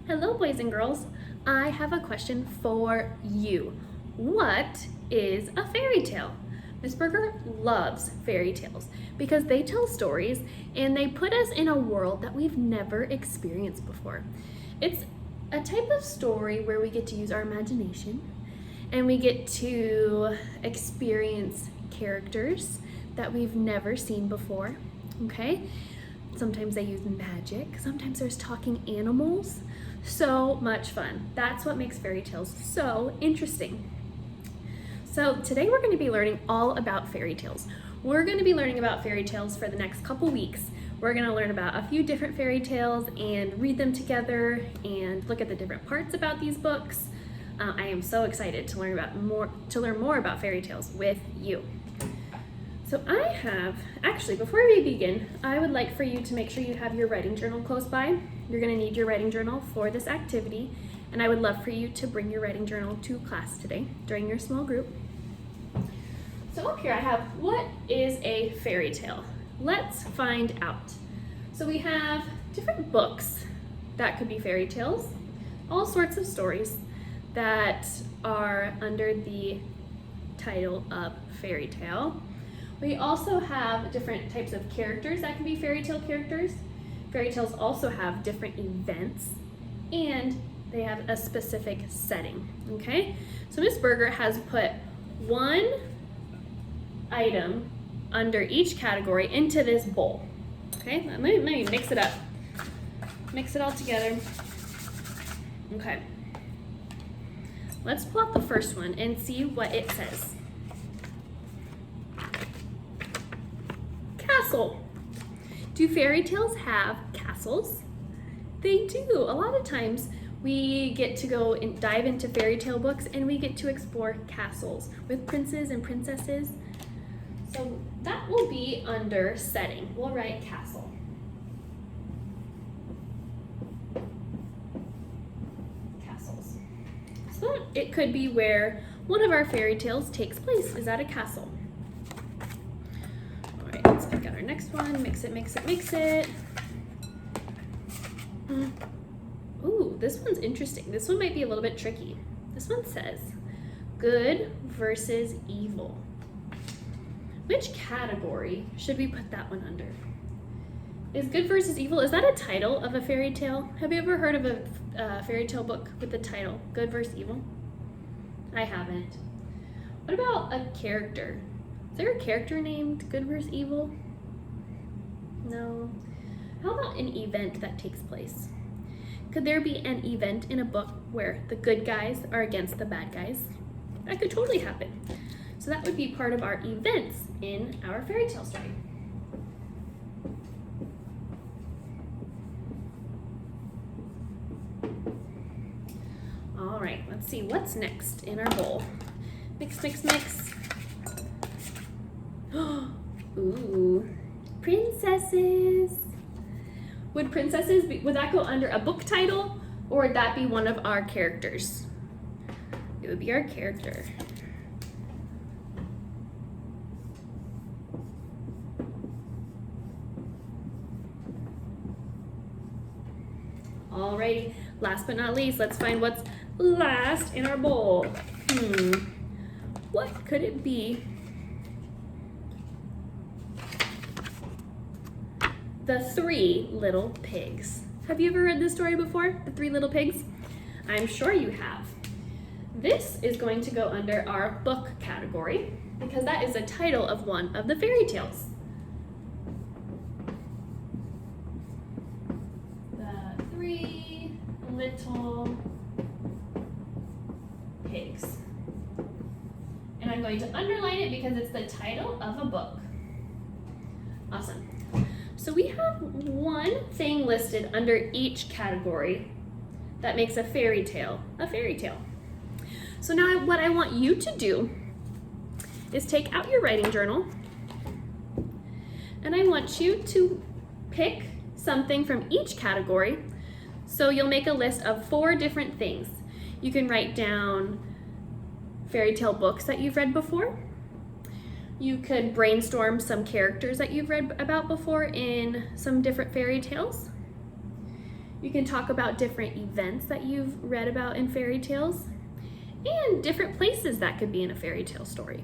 Hello, boys and girls. I have a question for you. What is a fairy tale? Miss Berger loves fairy tales because they tell stories and they put us in a world that we've never experienced before. It's a type of story where we get to use our imagination and we get to experience characters that we've never seen before, okay? Sometimes they use magic, sometimes there's talking animals. So much fun. That's what makes fairy tales so interesting. So today we're going to be learning all about fairy tales. We're going to be learning about fairy tales for the next couple weeks. We're going to learn about a few different fairy tales and read them together and look at the different parts about these books. I am so excited to learn more about fairy tales with you. So actually before we begin, I would like for you to make sure you have your writing journal close by. You're going to need your writing journal for this activity, and I would love for you to bring your writing journal to class today during your small group. So up here I have, what is a fairy tale? Let's find out. So we have different books that could be fairy tales, all sorts of stories that are under the title of fairy tale. We also have different types of characters that can be fairy tale characters. Fairy tales also have different events and they have a specific setting, okay? So Miss Berger has put one item under each category into this bowl, okay? Let me mix it up. Mix it all together. Okay. Let's pull out the first one and see what it says. Castle. Do fairy tales have castles? They do. A lot of times we get to go and dive into fairy tale books and we get to explore castles with princes and princesses. So that will be under setting. We'll write castle. Castles. So it could be where one of our fairy tales takes place, is at a castle. Let's pick out our next one, mix it, mix it, mix it. Ooh, this one's interesting. This one might be a little bit tricky. This one says, good versus evil. Which category should we put that one under? Is good versus evil, is that a title of a fairy tale? Have you ever heard of a fairy tale book with the title, Good versus Evil? I haven't. What about a character? Is there a character named Good versus Evil? No. How about an event that takes place? Could there be an event in a book where the good guys are against the bad guys? That could totally happen. So that would be part of our events in our fairy tale story. All right, let's see what's next in our bowl. Mix, mix, mix. Ooh, princesses. Would princesses would that go under a book title, or would that be one of our characters? It would be our character. Alrighty, last but not least, let's find what's last in our bowl. What could it be? The Three Little Pigs. Have you ever read this story before, The Three Little Pigs? I'm sure you have. This is going to go under our book category because that is the title of one of the fairy tales. The Three Little Pigs. And I'm going to underline it because it's the title of a book. Awesome. So we have one thing listed under each category that makes a fairy tale a fairy tale. So now what I want you to do is take out your writing journal and I want you to pick something from each category. So you'll make a list of 4 different things. You can write down fairy tale books that you've read before. You could brainstorm some characters that you've read about before in some different fairy tales. You can talk about different events that you've read about in fairy tales and different places that could be in a fairy tale story.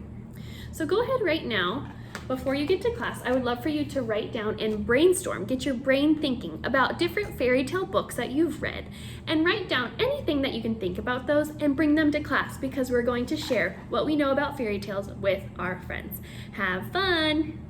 So go ahead right now, before you get to class, I would love for you to write down and brainstorm, get your brain thinking about different fairy tale books that you've read, and write down anything that you can think about those and bring them to class because we're going to share what we know about fairy tales with our friends. Have fun!